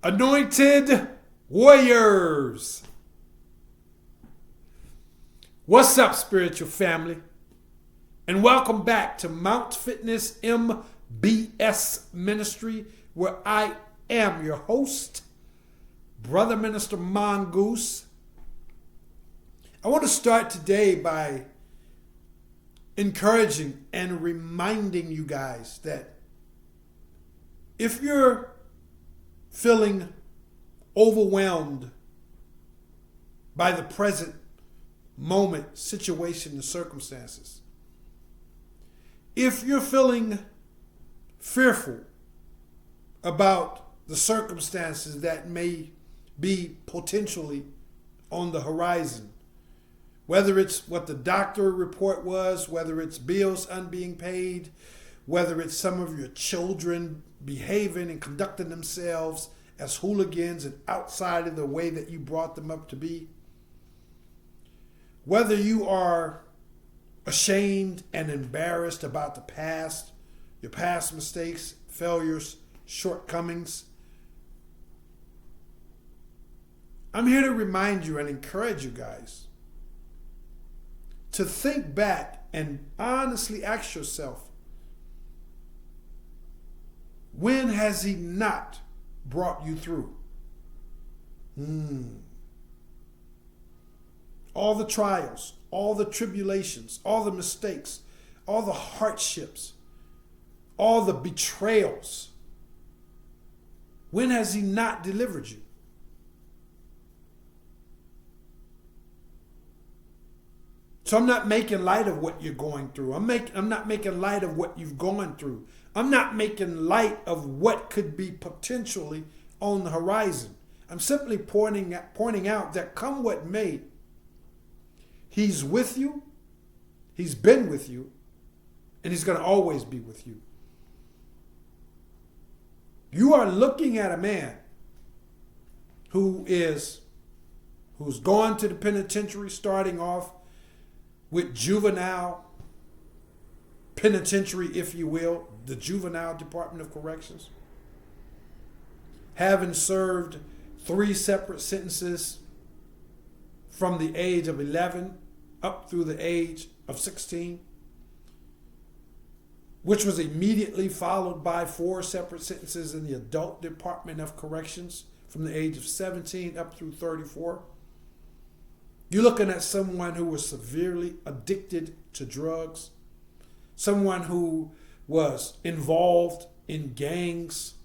Anointed Warriors. What's up, spiritual family? And welcome back to Mount Fitness MBS Ministry, where I am your host, Brother Minister Mongoose. I want to start today by encouraging and reminding you guys that if you're feeling overwhelmed by the present moment, situation, and circumstances, if you're feeling fearful about the circumstances that may be potentially on the horizon, whether it's what the doctor report was, whether it's bills unbeing paid, whether it's some of your children behaving and conducting themselves as hooligans and outside of the way that you brought them up to be, whether you are ashamed and embarrassed about the past, your past mistakes, failures, shortcomings, I'm here to remind you and encourage you guys to think back and honestly ask yourself, when has he not brought you through? All the trials, all the tribulations, all the mistakes, all the hardships, all the betrayals. When has he not delivered you? So I'm not making light of what you're going through. I'm not making light of what you've gone through. I'm not making light of what could be potentially on the horizon. I'm simply pointing out that come what may, he's with you, he's been with you, and he's going to always be with you. You are looking at a man who's gone to the penitentiary, starting off with juvenile penitentiary, if you will, the Juvenile Department of Corrections, having served 3 separate sentences from the age of 11 up through the age of 16, which was immediately followed by 4 separate sentences in the Adult Department of Corrections from the age of 17 up through 34. You're looking at someone who was severely addicted to drugs, someone who was involved in gangs,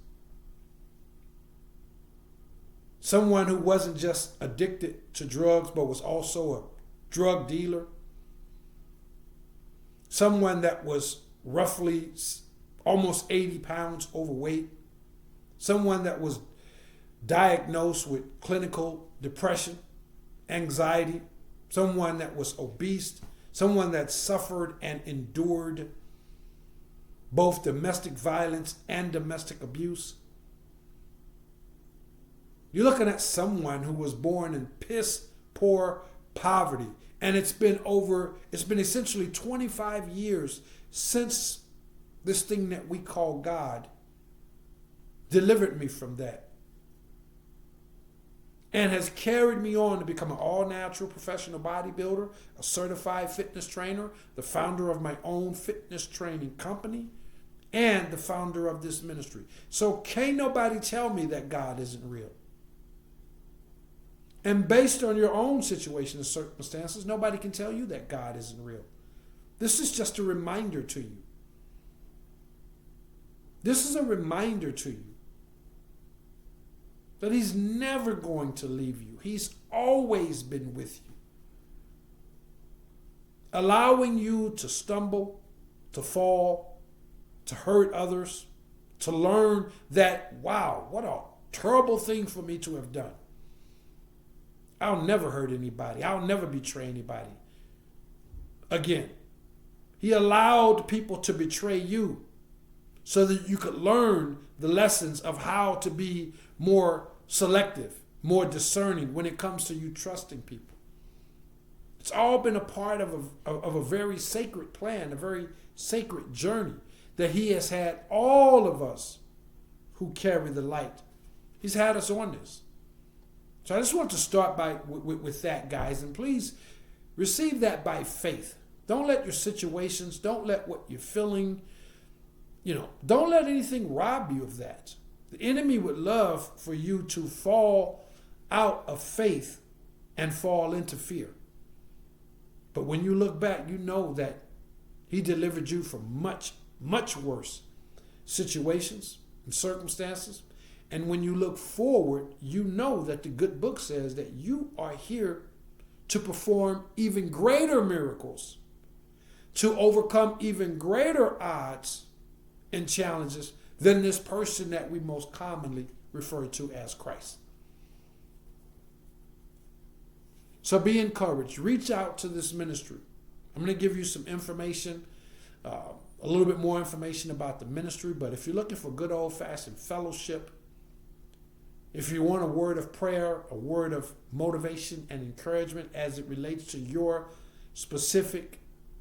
someone who wasn't just addicted to drugs but was also a drug dealer, someone that was roughly almost 80 pounds overweight, someone that was diagnosed with clinical depression, anxiety, someone that was obese, someone that suffered and endured both domestic violence and domestic abuse. You're looking at someone who was born in piss poor poverty. And it's been essentially 25 years since this thing that we call God delivered me from that, and has carried me on to become an all-natural professional bodybuilder, a certified fitness trainer, the founder of my own fitness training company, and the founder of this ministry. So can't nobody tell me that God isn't real. And based on your own situation and circumstances, nobody can tell you that God isn't real. This is just a reminder to you. This is a reminder to you that he's never going to leave you. He's always been with you, allowing you to stumble, to fall, to hurt others, to learn that, wow, what a terrible thing for me to have done. I'll never hurt anybody. I'll never betray anybody again. He allowed people to betray you so that you could learn the lessons of how to be more selective, more discerning when it comes to you trusting people. It's all been a part of a very sacred plan, a very sacred journey that he has had all of us who carry the light He's had us on this. So I just want to start with that, guys. And please receive that by faith. Don't let your situations, don't let what you're feeling, don't let anything rob you of that. The enemy would love for you to fall out of faith and fall into fear. But when you look back, you know that he delivered you from much, much worse situations and circumstances. And when you look forward, you know that the good book says that you are here to perform even greater miracles, to overcome even greater odds and challenges than this person that we most commonly refer to as Christ. So be encouraged. Reach out to this ministry. I'm going to give you some information, a little bit more information about the ministry. But if you're looking for good old-fashioned fellowship, if you want a word of prayer, a word of motivation and encouragement as it relates to your specific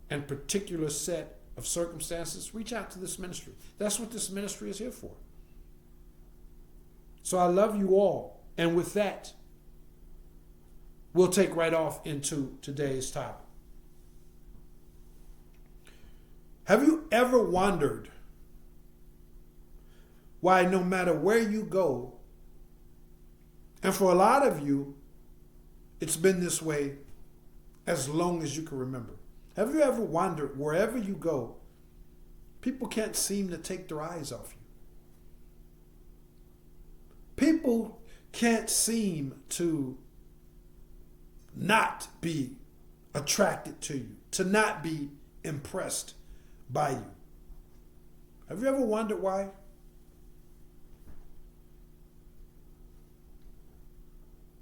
and particular set of circumstances, reach out to this ministry. That's what this ministry is here for. So I love you all. And with that, we'll take right off into today's topic. Have you ever wondered why no matter where you go, and for a lot of you, it's been this way as long as you can remember. Have you ever wondered wherever you go, people can't seem to take their eyes off you? People can't seem to not be attracted to you, to not be impressed by you. Have you ever wondered why?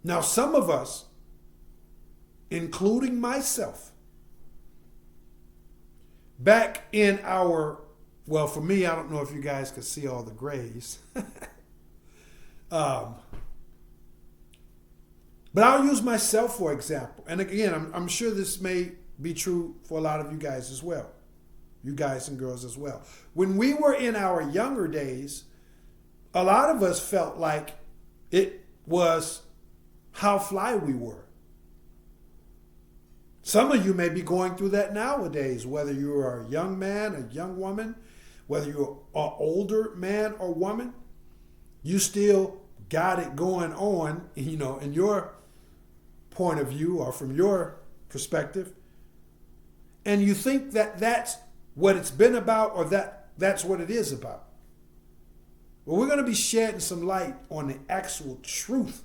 Now, some of us, including myself, back in our, well, for me, I don't know if you guys can see all the grays. But I'll use myself for example. And again, I'm sure this may be true for a lot of you guys as well. You guys and girls as well. When we were in our younger days, a lot of us felt like it was how fly we were. Some of you may be going through that nowadays, whether you are a young man, a young woman, whether you're an older man or woman, you still got it going on, in your point of view or from your perspective. And you think that that's what it's been about or that's what it is about. Well, we're going to be shedding some light on the actual truth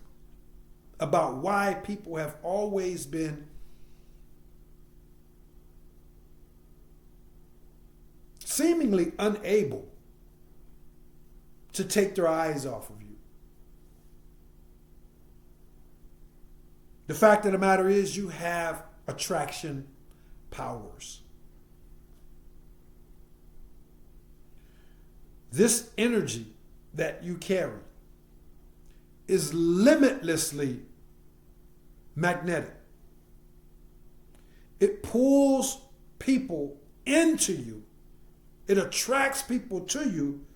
about why people have always been seemingly unable to take their eyes off of you. The fact of the matter is you have attraction powers. This energy that you carry is limitlessly magnetic. It pulls people into you. It attracts people to you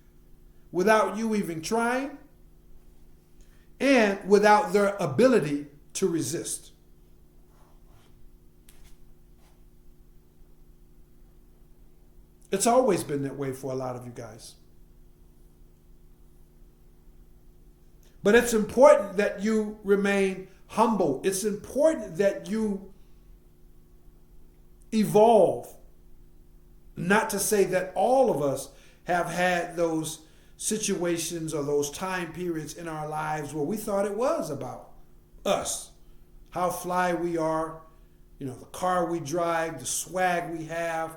without you even trying and without their ability to resist. It's always been that way for a lot of you guys. But it's important that you remain humble. It's important that you evolve. Not to say that all of us have had those situations or those time periods in our lives where we thought it was about us, how fly we are, the car we drive, the swag we have,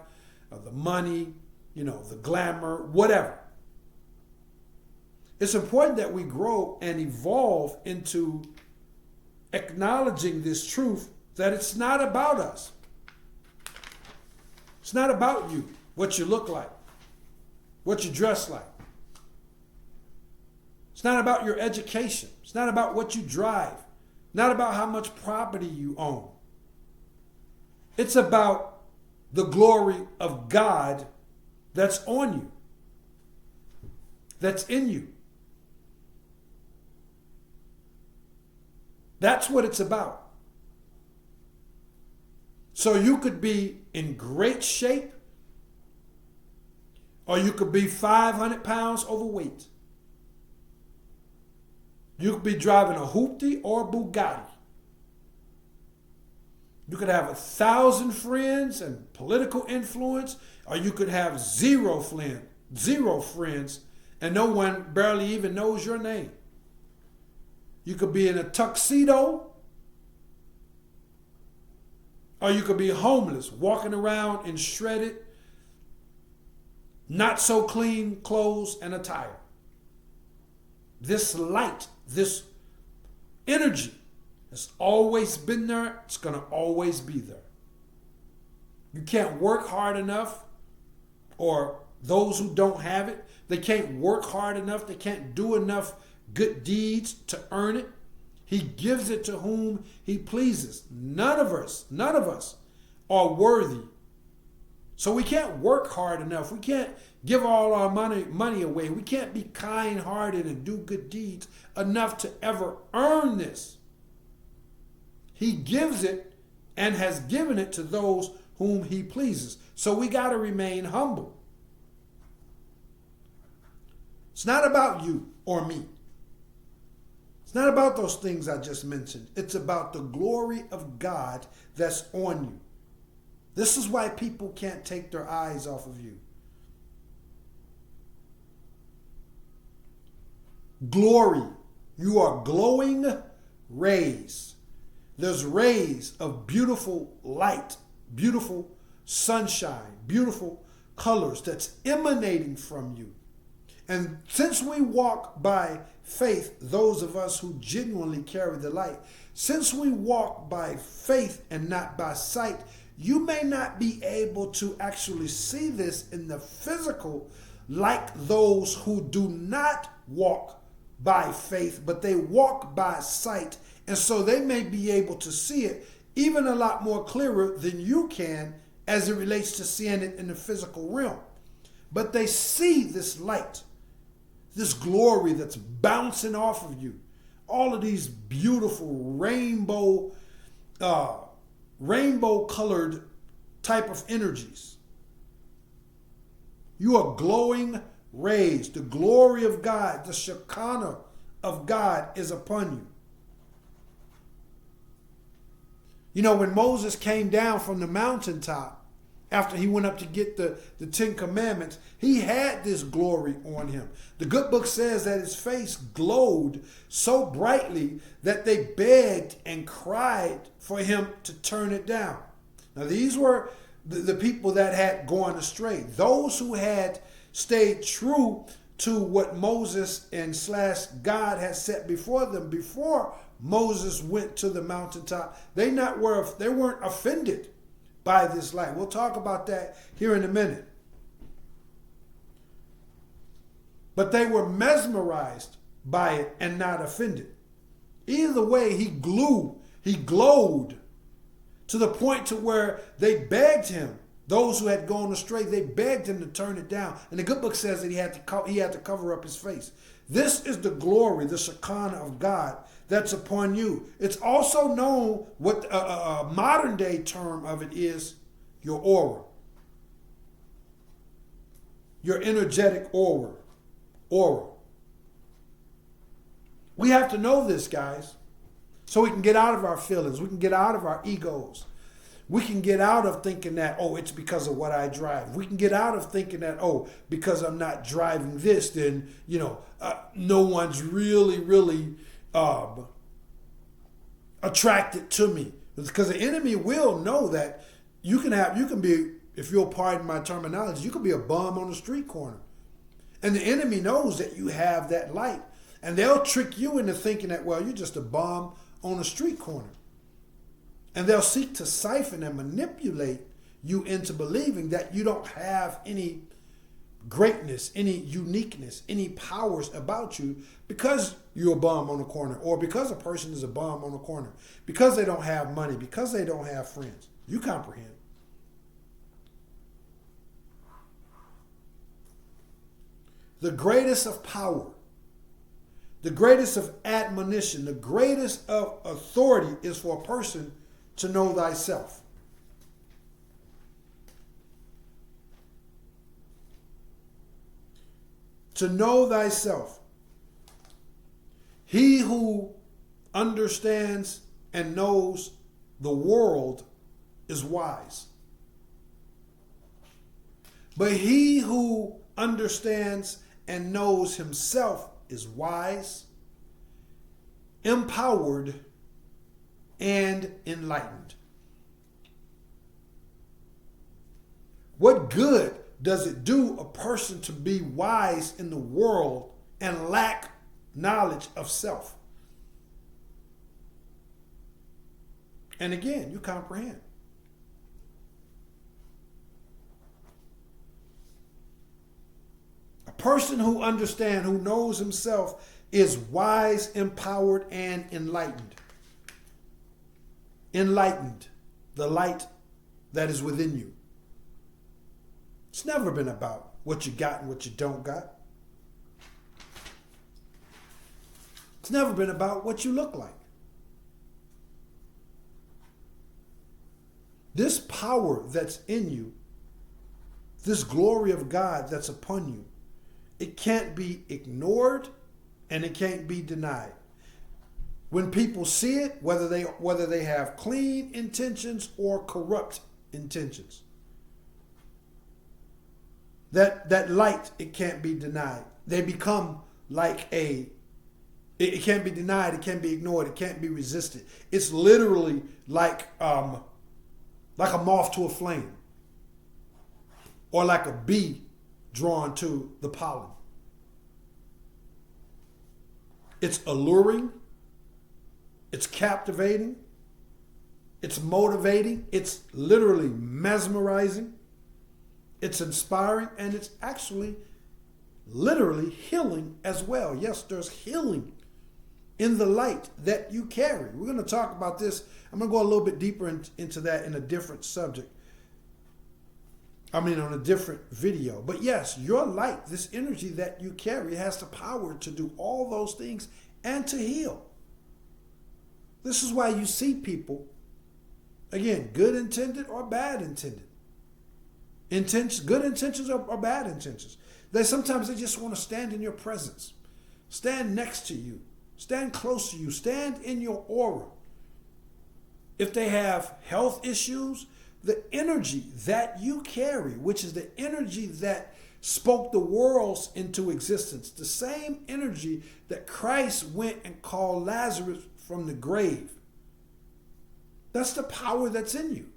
the money, the glamour, whatever. It's important that we grow and evolve into acknowledging this truth that it's not about us. It's not about you, what you look like, what you dress like. It's not about your education. It's not about what you drive. Not about how much property you own. It's about the glory of God that's on you, that's in you. That's what it's about. So you could be in great shape, or you could be 500 pounds overweight. You could be driving a hoopty or a Bugatti. You could have 1,000 friends and political influence, or you could have zero friends, and no one barely even knows your name. You could be in a tuxedo, or you could be homeless, walking around in shredded, not so clean clothes and attire. This light, this energy has always been there. It's going to always be there. You can't work hard enough, or those who don't have it, they can't work hard enough. They can't do enough good deeds to earn it. He gives it to whom he pleases. None of us are worthy. So we can't work hard enough. We can't give all our money away. We can't be kind-hearted and do good deeds enough to ever earn this. He gives it and has given it to those whom he pleases. So we got to remain humble. It's not about you or me. It's not about those things I just mentioned. It's about the glory of God that's on you. This is why people can't take their eyes off of you. Glory. You are glowing rays. There's rays of beautiful light, beautiful sunshine, beautiful colors that's emanating from you. And since we walk by faith, those of us who genuinely carry the light, since we walk by faith and not by sight, you may not be able to actually see this in the physical like those who do not walk by faith, but they walk by sight. And so they may be able to see it even a lot more clearer than you can as it relates to seeing it in the physical realm. But they see this light, this glory that's bouncing off of you. All of these beautiful rainbow colored type of energies. You are glowing rays. The glory of God, the Shekinah of God is upon you. You know, when Moses came down from the mountaintop, after he went up to get the 10 Commandments, he had this glory on him. The good book says that his face glowed so brightly that they begged and cried for him to turn it down. Now, these were the people that had gone astray. Those who had stayed true to what Moses and / God had set before them before Moses went to the mountaintop, they weren't offended by this light. We'll talk about that here in a minute. But they were mesmerized by it and not offended. Either way, he glowed to the point to where they begged him. Those who had gone astray, they begged him to turn it down. And the good book says that he had to cover up his face. This is the glory, the Shekinah of God that's upon you. It's also known, what a modern day term of it is, your aura. Your energetic aura. We have to know this, guys, so we can get out of our feelings. We can get out of our egos. We can get out of thinking that, oh, it's because of what I drive. We can get out of thinking that, oh, because I'm not driving this, then, no one's really attracted to me. Because the enemy will know that you can be, if you'll pardon my terminology, you can be a bum on the street corner. And the enemy knows that you have that light. And they'll trick you into thinking that, well, you're just a bum on a street corner. And they'll seek to siphon and manipulate you into believing that you don't have any greatness, any uniqueness, any powers about you because you're a bum on the corner, or because a person is a bum on the corner, because they don't have money, because they don't have friends. You comprehend. The greatest of power, The greatest of admonition, the greatest of authority is for a person to know thyself. To know thyself. He who understands and knows the world is wise. But he who understands and knows himself is wise, empowered, and enlightened. What good does it do a person to be wise in the world and lack knowledge of self? And again, you comprehend. A person who understands, who knows himself, is wise, empowered, and enlightened. Enlightened, the light that is within you. It's never been about what you got and what you don't got. It's never been about what you look like. This power that's in you, this glory of God that's upon you, it can't be ignored and it can't be denied. When people see it, whether they have clean intentions or corrupt intentions, that light, it can't be denied. They become like it can't be denied, it can't be ignored, it can't be resisted. It's literally like a moth to a flame, or like a bee drawn to the pollen. It's alluring, it's captivating, it's motivating, it's literally mesmerizing, it's inspiring, and it's actually literally healing as well. Yes, there's healing in the light that you carry. We're going to talk about this. I'm going to go a little bit deeper into that in a different subject. On a different video. But yes, your light, this energy that you carry, has the power to do all those things and to heal. This is why you see people, again, good intended or bad intended. Good intentions or bad intentions. Sometimes they just want to stand in your presence, stand next to you, stand close to you, stand in your aura. If they have health issues, the energy that you carry, which is the energy that spoke the worlds into existence, the same energy that Christ went and called Lazarus from the grave, that's the power that's in you.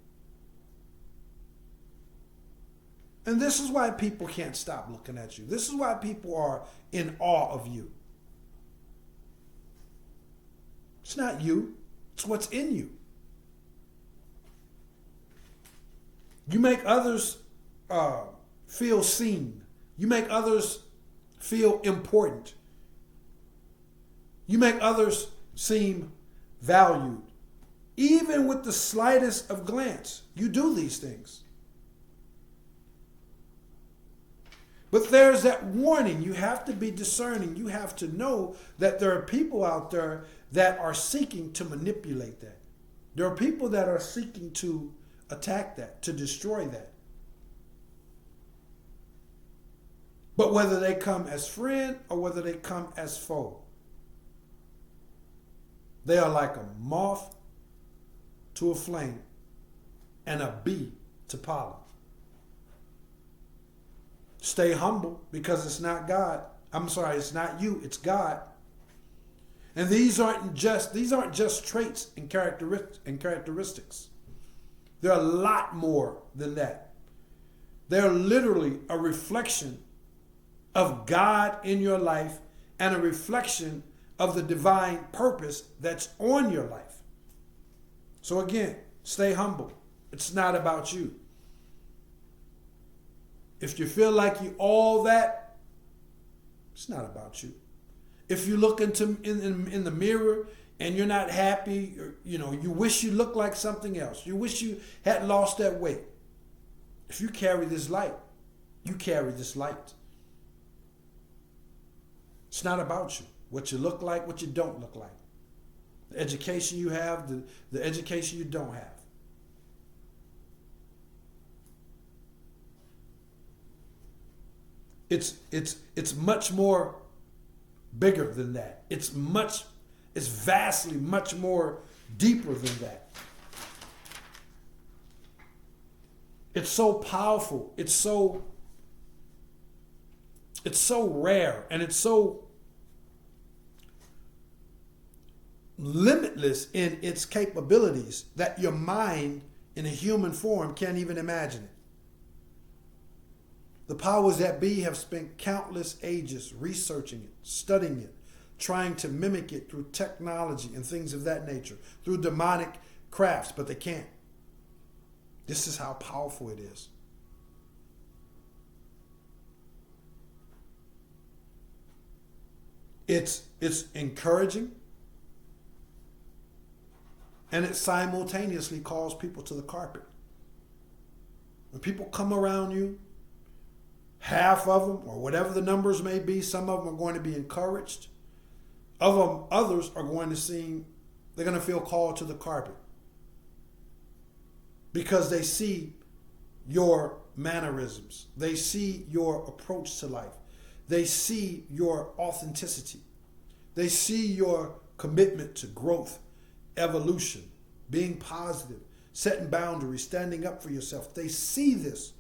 And this is why people can't stop looking at you. This is why people are in awe of you. It's not you, it's what's in you. You make others feel seen. You make others feel important. You make others seem valued. Even with the slightest of glance, you do these things. But there's that warning. You have to be discerning. You have to know that there are people out there that are seeking to manipulate that. There are people that are seeking to attack that, to destroy that. But whether they come as friend or whether they come as foe, they are like a moth to a flame and a bee to pollen. Stay humble, because it's not God. It's not you, it's God. And these aren't just traits and characteristics. They're a lot more than that. They're literally a reflection of God in your life and a reflection of the divine purpose that's on your life. So again, stay humble. It's not about you. If you feel like you all that, it's not about you. If you look in the mirror and you're not happy, or, you wish you looked like something else. You wish you had lost that weight. If you carry this light, you carry this light. It's not about you. what you look like, what you don't look like, the education you have, the education you don't have. It's much more bigger than that. It's vastly much more deeper than that. It's so powerful. It's so rare, and it's so limitless in its capabilities that your mind in a human form can't even imagine it. The powers that be have spent countless ages researching it, studying it, trying to mimic it through technology and things of that nature, through demonic crafts, but they can't. This is how powerful it is. It's encouraging, and it simultaneously calls people to the carpet. When people come around you, half of them, or whatever the numbers may be, some of them are going to be encouraged. Others are going to they're going to feel called to the carpet because they see your mannerisms. They see your approach to life. They see your authenticity. They see your commitment to growth, evolution, being positive, setting boundaries, standing up for yourself. They see this,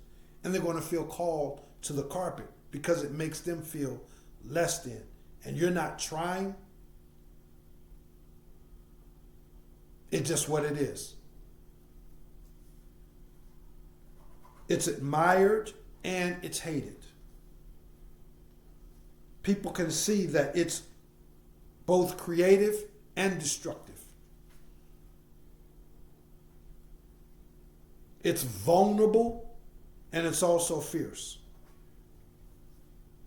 and they're going to feel called to the carpet because it makes them feel less than. And you're not trying. It's just what it is. It's admired and it's hated. People can see that it's both creative and destructive. It's vulnerable and it's also fierce.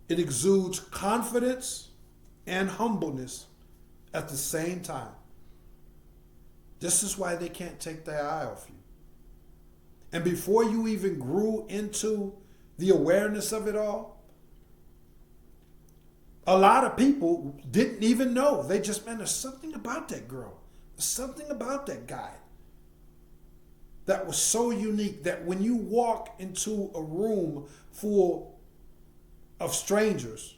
It exudes confidence and humbleness at the same time. This is why they can't take their eye off you. And before you even grew into the awareness of it all, a lot of people didn't even know. They just, man, there's something about that girl. There's something about that guy that was so unique that when you walk into a room full of strangers,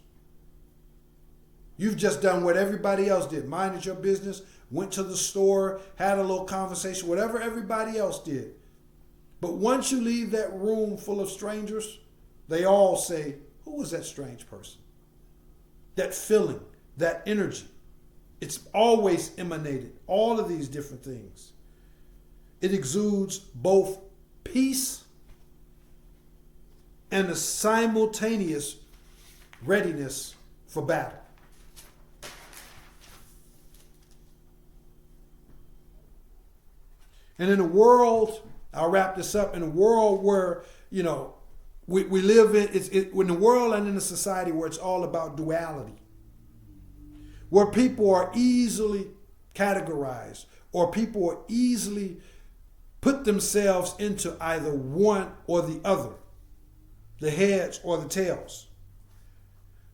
you've just done what everybody else did. Minded your business, went to the store, had a little conversation, whatever everybody else did. But once you leave that room full of strangers, they all say, who was that strange person? That feeling, that energy. It's always emanated, all of these different things. It exudes both peace and a simultaneous readiness for battle. And in a world, I'll wrap this up, in a world where, we live in a world and in a society where it's all about duality, where people are easily categorized or people are easily put themselves into either one or the other, the heads or the tails.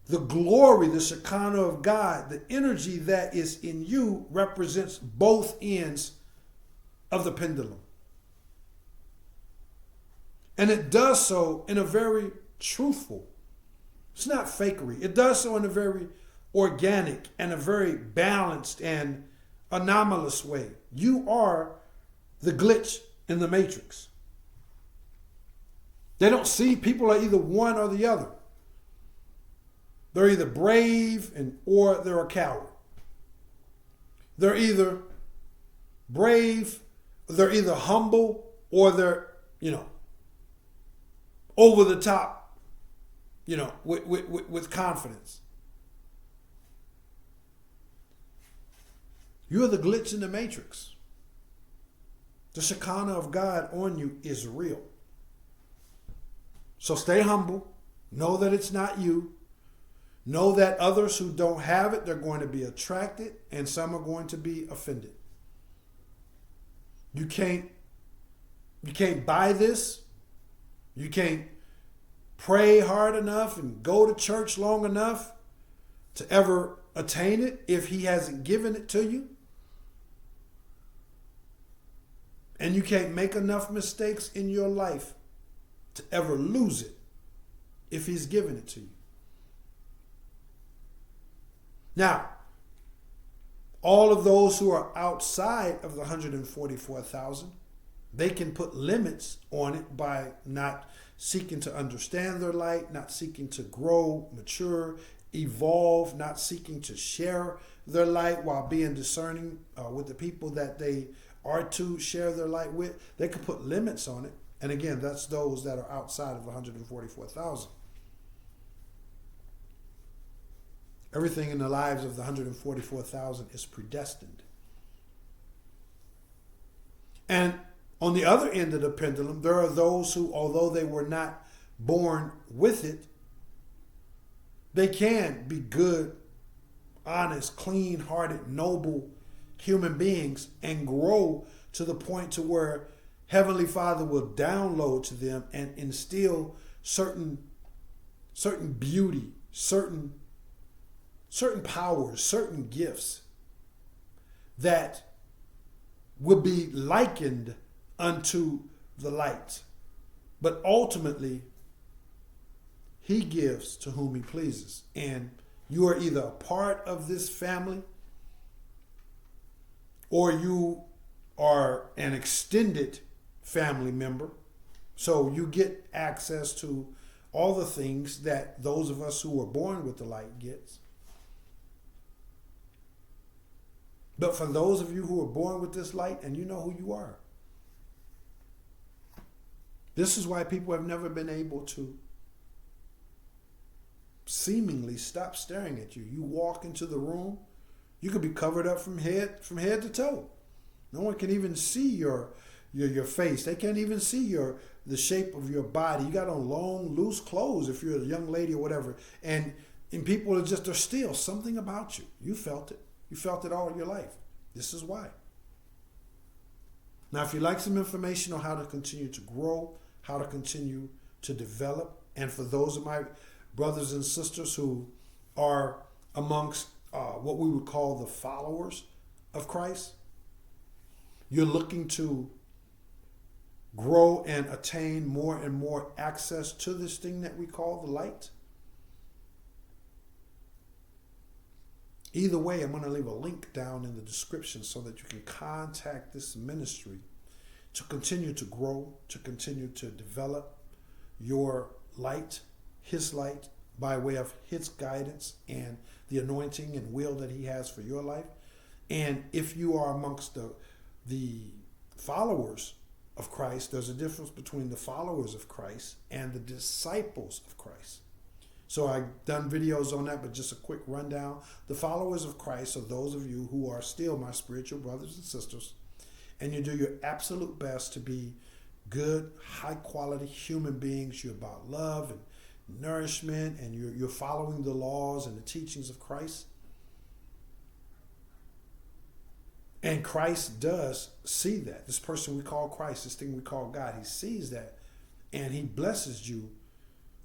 The glory, the Shekinah of God, the energy that is in you represents both ends of the pendulum. And it does so in a very truthful, it's not fakery. It does so in a very organic and a very balanced and anomalous way. You are the glitch in the matrix. They don't see people are either one or the other. They're either brave or they're a coward. They're either brave, they're either humble, or they're, over the top, with confidence. You're the glitch in the matrix. The Shekinah of God on you is real. So stay humble. Know that it's not you. Know that others who don't have it, they're going to be attracted, and some are going to be offended. You can't buy this. You can't pray hard enough and go to church long enough to ever attain it if he hasn't given it to you. And you can't make enough mistakes in your life to ever lose it if he's given it to you. Now, all of those who are outside of the 144,000, they can put limits on it by not seeking to understand their light, not seeking to grow, mature, evolve, not seeking to share their light while being discerning with the people that they are to share their light with. They can put limits on it. And again, that's those that are outside of 144,000. Everything in the lives of the 144,000 is predestined. And on the other end of the pendulum, there are those who, although they were not born with it, they can be good, honest, clean-hearted, noble human beings and grow to the point to where Heavenly Father will download to them and instill certain beauty, certain powers, certain gifts that will be likened unto the light. But ultimately, he gives to whom he pleases. And you are either a part of this family or you are an extended family member. So you get access to all the things that those of us who are born with the light gets. But for those of you who are born with this light, and you know who you are, this is why people have never been able to seemingly stop staring at you. You walk into the room, you could be covered up from head to toe. No one can even see your face. They can't even see the shape of your body. You got on long, loose clothes if you're a young lady or whatever. And people are just, there's still something about you. You felt it. You felt it all your life. This is why. Now, if you'd like some information on how to continue to grow, how to continue to develop, and for those of my brothers and sisters who are amongst what we would call the followers of Christ, you're looking to grow and attain more and more access to this thing that we call the light. Either way, I'm going to leave a link down in the description so that you can contact this ministry to continue to grow, to continue to develop your light, his light, by way of his guidance and the anointing and will that he has for your life. And if you are amongst the followers of Christ, there's a difference between the followers of Christ and the disciples of Christ. So I've done videos on that, but just a quick rundown. The followers of Christ are those of you who are still my spiritual brothers and sisters, and you do your absolute best to be good, high-quality human beings. You're about love and nourishment, and you're following the laws and the teachings of Christ. And Christ does see that. This person we call Christ, this thing we call God, he sees that, and he blesses you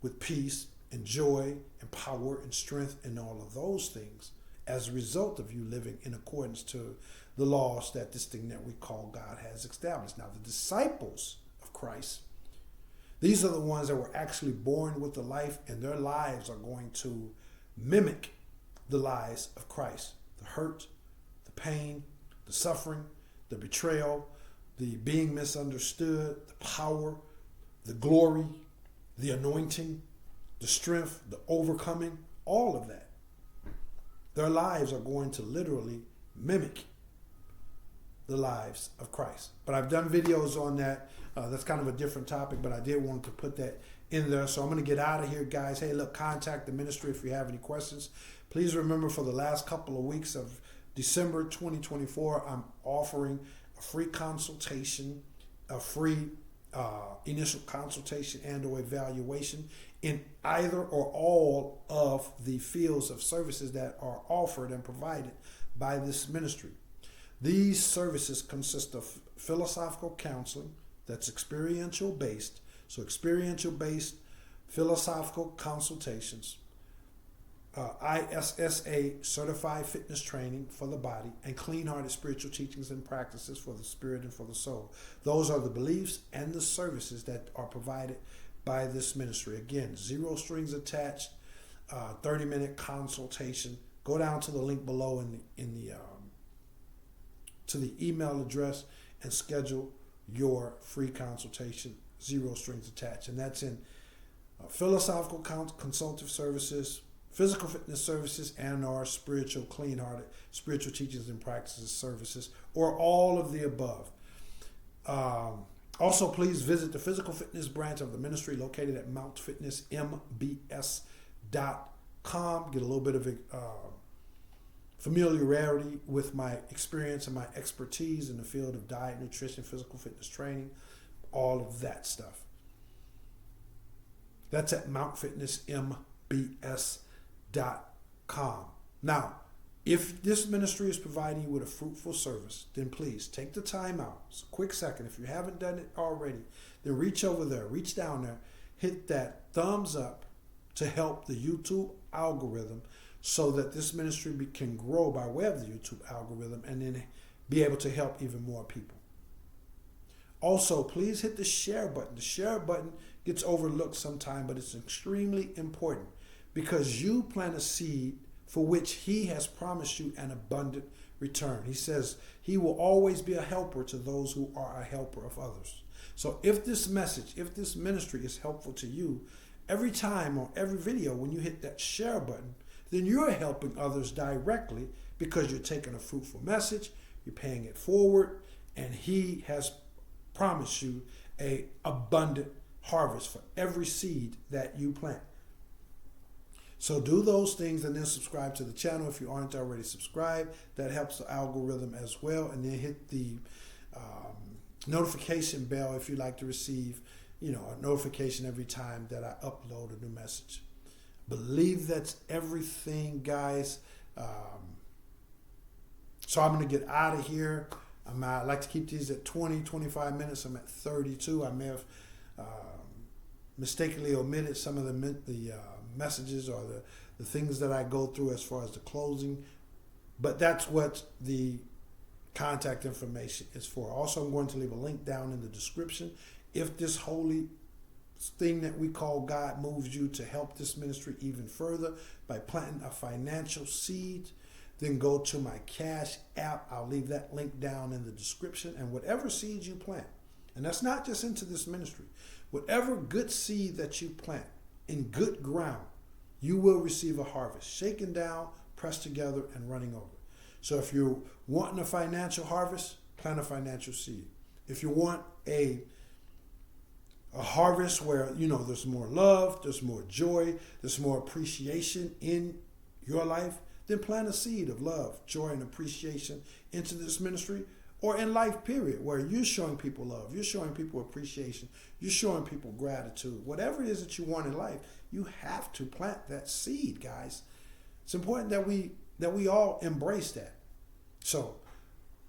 with peace and joy and power and strength and all of those things as a result of you living in accordance to the laws that this thing that we call God has established. Now, the disciples of Christ, these are the ones that were actually born with the life, and their lives are going to mimic the lives of Christ. The hurt, the pain, the suffering, the betrayal, the being misunderstood, the power, the glory, the anointing, the strength, the overcoming, all of that. Their lives are going to literally mimic the lives of Christ. But I've done videos on that. That's kind of a different topic, but I did want to put that in there. So I'm going to get out of here, guys. Hey, look, contact the ministry if you have any questions. Please remember, for the last couple of weeks of December 2024, I'm offering a free consultation, a free initial consultation and or evaluation in either or all of the fields of services that are offered and provided by this ministry. These services consist of philosophical counseling that's experiential based. So experiential based philosophical consultations, ISSA certified fitness training for the body, and clean-hearted spiritual teachings and practices for the spirit and for the soul. Those are the beliefs and the services that are provided by this ministry. Again, zero strings attached, 30-minute consultation. Go down to the link below to the email address and schedule your free consultation, zero strings attached. And that's in philosophical consultative services, physical fitness services, and our spiritual, clean-hearted spiritual teachings and practices services, or all of the above. Also, please visit the physical fitness branch of the ministry located at mountfitnessmbs.com. Get a little bit of familiarity with my experience and my expertise in the field of diet, nutrition, physical fitness training, all of that stuff. That's at mountfitnessmbs.com. Now, if this ministry is providing you with a fruitful service, then please take the time out. It's a quick second. If you haven't done it already, then reach over there, reach down there, hit that thumbs up to help the YouTube algorithm so that this ministry can grow by way of the YouTube algorithm and then be able to help even more people. Also, please hit the share button. The share button gets overlooked sometime, but it's extremely important because you plant a seed for which he has promised you an abundant return. He says he will always be a helper to those who are a helper of others. So if this message, if this ministry is helpful to you, every time or every video when you hit that share button, then you're helping others directly because you're taking a fruitful message, you're paying it forward, and he has promised you an abundant harvest for every seed that you plant. So do those things and then subscribe to the channel if you aren't already subscribed. That helps the algorithm as well. And then hit the notification bell if you'd like to receive, a notification every time that I upload a new message. Believe that's everything, guys. So I'm going to get out of here. I like to keep these at 20, 25 minutes. I'm at 32. I may have mistakenly omitted some of the messages or the things that I go through as far as the closing. But that's what the contact information is for. Also, I'm going to leave a link down in the description. If this holy thing that we call God moves you to help this ministry even further by planting a financial seed, then go to my Cash App. I'll leave that link down in the description. And whatever seeds you plant, and that's not just into this ministry, whatever good seed that you plant in good ground, you will receive a harvest, shaken down, pressed together, and running over. So if you're wanting a financial harvest, plant a financial seed. If you want a harvest where, there's more love, there's more joy, there's more appreciation in your life, then plant a seed of love, joy, and appreciation into this ministry, or in life, period, where you're showing people love, you're showing people appreciation, you're showing people gratitude. Whatever it is that you want in life, you have to plant that seed, guys. It's important that we all embrace that. So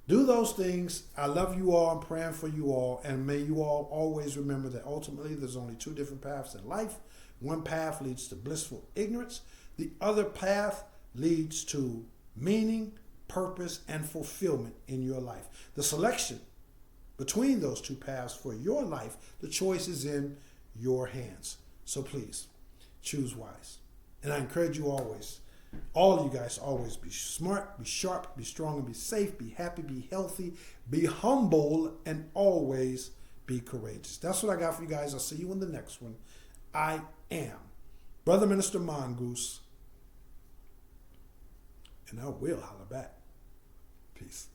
do those things. I love you all. I'm praying for you all. And may you all always remember that ultimately there's only two different paths in life. One path leads to blissful ignorance. The other path leads to meaning, purpose, and fulfillment in your life. The selection between those two paths for your life, the choice is in your hands. So please, choose wise. And I encourage you always, all of you guys, always be smart, be sharp, be strong, and be safe, be happy, be healthy, be humble, and always be courageous. That's what I got for you guys. I'll see you in the next one. I am Brother Minister Mongoose, and I will holler back. Peace.